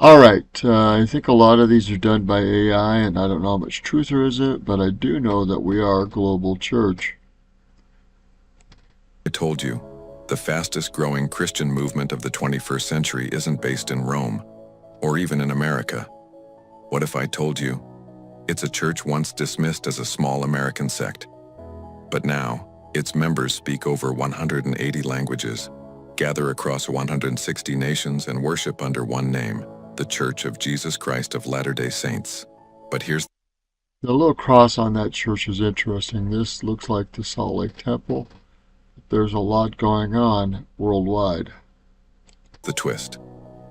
All right, I think a lot of these are done by AI, and I don't know how much truth there is in it, but I do know that we are a global church. I told you, the fastest growing Christian movement of the 21st century isn't based in Rome, or even in America. What if I told you, it's a church once dismissed as a small American sect, but now, its members speak over 180 languages, gather across 160 nations and worship under one name, the Church of Jesus Christ of Latter-day Saints. But here's The little cross on that church is interesting. This looks like the Salt Lake Temple. There's a lot going on worldwide. the twist.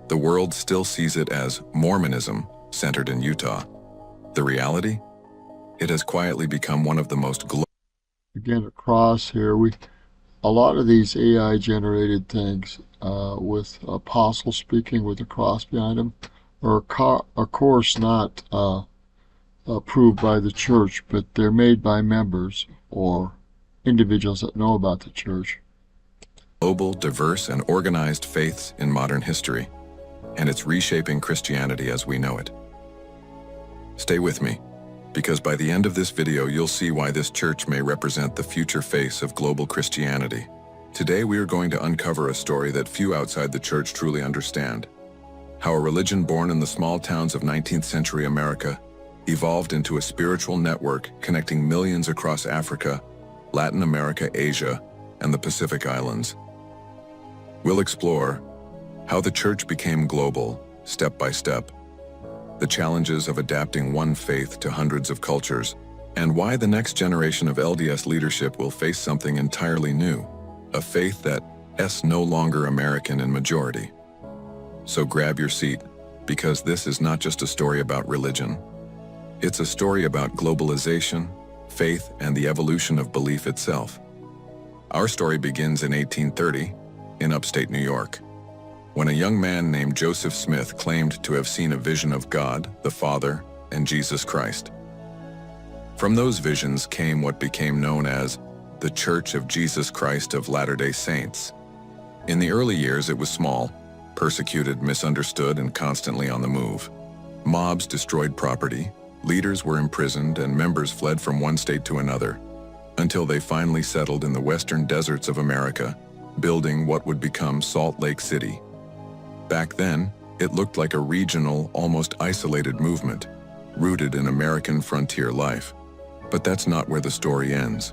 The world still sees it as Mormonism, centered in Utah. The reality? It has quietly become one of the most Again, a cross here. A lot of these AI generated things with apostles speaking with a cross behind them are of course not approved by the church, but they're made by members or individuals that know about the church. global, diverse, and organized faiths in modern history, and it's reshaping Christianity as we know it. Stay with me, because by the end of this video you'll see why this church may represent the future face of global Christianity. Today we are going to uncover a story that few outside the church truly understand. How a religion born in the small towns of 19th century America evolved into a spiritual network connecting millions across Africa, Latin America, Asia, and the Pacific Islands. We'll explore how the church became global, step by step, the challenges of adapting one faith to hundreds of cultures, and why the next generation of LDS leadership will face something entirely new, a faith that's no longer American in majority. So grab your seat, because this is not just a story about religion. It's a story about globalization, faith, and the evolution of belief itself. Our story begins in 1830 in upstate New York, when a young man named Joseph Smith claimed to have seen a vision of God, the Father, and Jesus Christ. From those visions came what became known as the Church of Jesus Christ of Latter-day Saints. In the early years, it was small, persecuted, misunderstood, and constantly on the move. Mobs destroyed property, leaders were imprisoned, and members fled from one state to another, until they finally settled in the western deserts of America, building what would become Salt Lake City. Back then, it looked like a regional, almost isolated movement, rooted in American frontier life. But that's not where the story ends.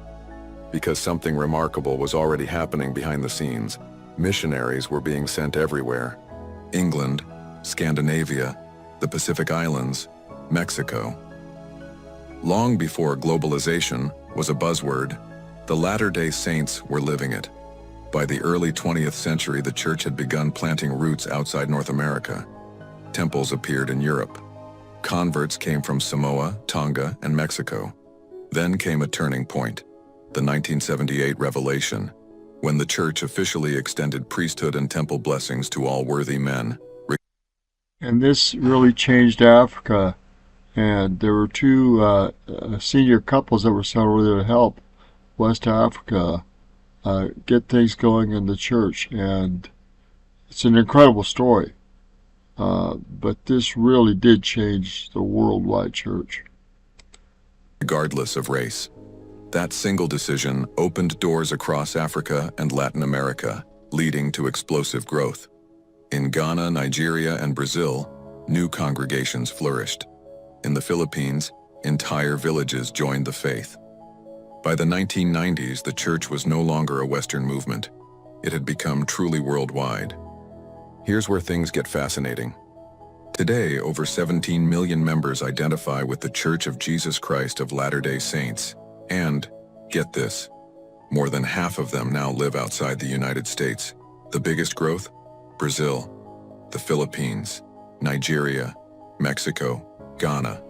Because something remarkable was already happening behind the scenes. Missionaries were being sent everywhere. England, Scandinavia, the Pacific Islands, Mexico. Long before globalization was a buzzword, the Latter-day Saints were living it. By the early 20th century, the church had begun planting roots outside North America. Temples appeared in Europe. Converts came from Samoa, Tonga, and Mexico. Then came a turning point, the 1978 revelation, when the church officially extended priesthood and temple blessings to all worthy men. And this really changed Africa. And there were two senior couples that were sent over there to help West Africa get things going in the church. And it's an incredible story. But this really did change the worldwide church. Regardless of race. That single decision opened doors across Africa and Latin America, leading to explosive growth. In Ghana, Nigeria, and Brazil, new congregations flourished. In the Philippines, entire villages joined the faith. By the 1990s, the church was no longer a Western movement. It had become truly worldwide. Here's where things get fascinating. Today, over 17 million members identify with the Church of Jesus Christ of Latter-day Saints. And, get this, more than half of them now live outside the United States. The biggest growth? Brazil, the Philippines, Nigeria, Mexico, Ghana.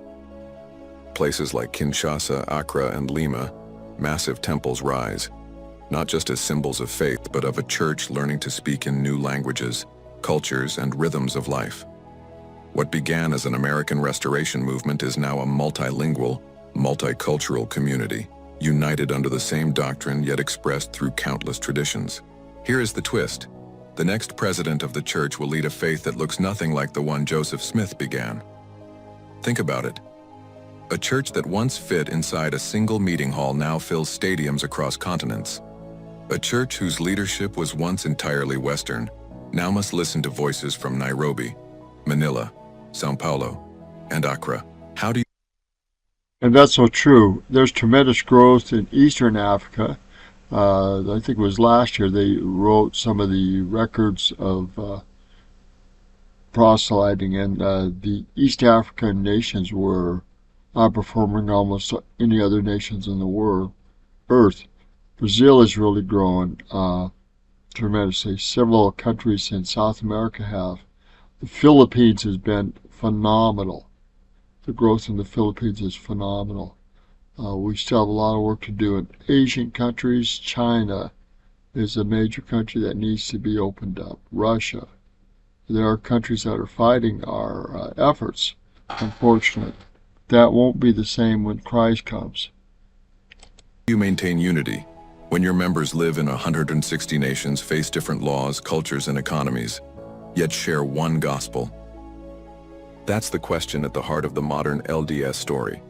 Places like Kinshasa, Accra, and Lima, massive temples rise, not just as symbols of faith, but of a church learning to speak in new languages, cultures, and rhythms of life. What began as an American restoration movement is now a multilingual, multicultural community, united under the same doctrine yet expressed through countless traditions. Here is the twist. The next president of the church will lead a faith that looks nothing like the one Joseph Smith began. Think about it. A church that once fit inside a single meeting hall now fills stadiums across continents. A church whose leadership was once entirely Western now must listen to voices from Nairobi, Manila, Sao Paulo, and Accra. How do you... And that's so true. There's tremendous growth in Eastern Africa. I think it was last year they wrote some of the records of proselyting, and the East African nations were outperforming almost any other nations in the world, earth. Brazil is really growing tremendously. Several countries in South America have. The Philippines has been phenomenal. The growth in the Philippines is phenomenal. We still have a lot of work to do in Asian countries. China is a major country that needs to be opened up. Russia. There are countries that are fighting our efforts, unfortunately. That won't be the same when Christ comes. You maintain unity when your members live in 160 nations, face different laws, cultures, and economies, yet share one gospel? That's the question at the heart of the modern LDS story.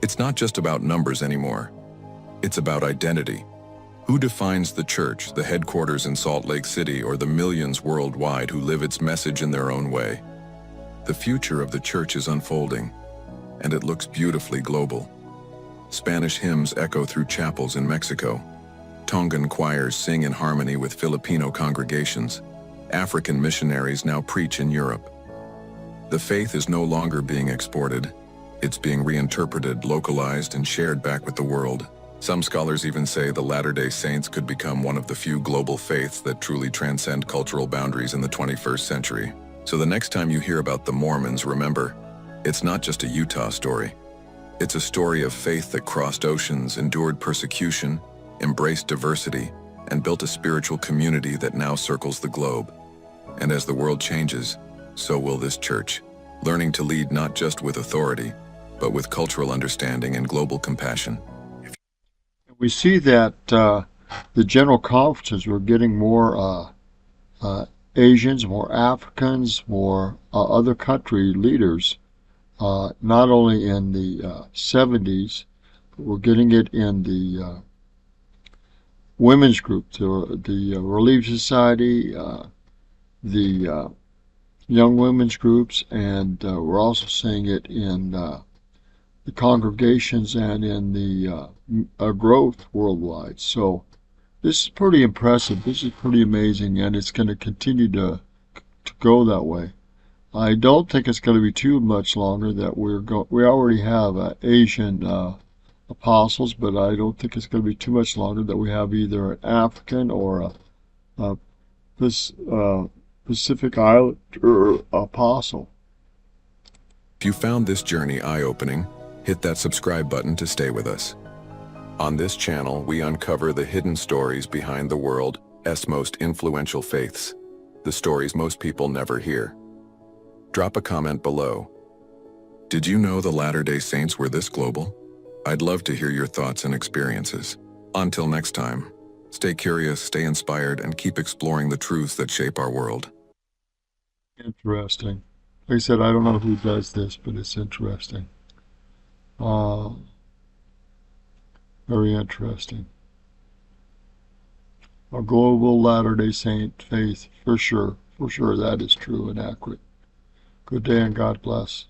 It's not just about numbers anymore. It's about identity. Who defines the church, the headquarters in Salt Lake City, or the millions worldwide who live its message in their own way? The future of the church is unfolding, and it looks beautifully global. Spanish hymns echo through chapels in Mexico. Tongan choirs sing in harmony with Filipino congregations. African missionaries now preach in Europe. The faith is no longer being exported. It's being reinterpreted, localized, and shared back with the world. Some scholars even say the Latter-day Saints could become one of the few global faiths that truly transcend cultural boundaries in the 21st century. So the next time you hear about the Mormons, remember, it's not just a Utah story. It's a story of faith that crossed oceans, endured persecution, embraced diversity, and built a spiritual community that now circles the globe. And as the world changes, so will this church, learning to lead not just with authority, but with cultural understanding and global compassion. We see that the general conferences were getting more Asians, more Africans, more other country leaders, not only in the 70s, but we're getting it in the women's group, the Relief Society, the young women's groups, and we're also seeing it in the congregations and in the growth worldwide. So this is pretty impressive. This is pretty amazing, and it's going to continue to go that way. I don't think it's going to be too much longer that we already have Asian apostles, but I don't think it's going to be too much longer that we have either an African or a Pacific Islander apostle. If you found this journey eye-opening, hit that subscribe button to stay with us. On this channel, we uncover the hidden stories behind the world's most influential faiths, the stories most people never hear. Drop a comment below. Did you know the Latter-day Saints were this global? I'd love to hear your thoughts and experiences. Until next time, stay curious, stay inspired, and keep exploring the truths that shape our world. Interesting. Like I said, I don't know who does this, but it's interesting. Very interesting. A global Latter-day Saint faith, for sure that is true and accurate. Good day and God bless.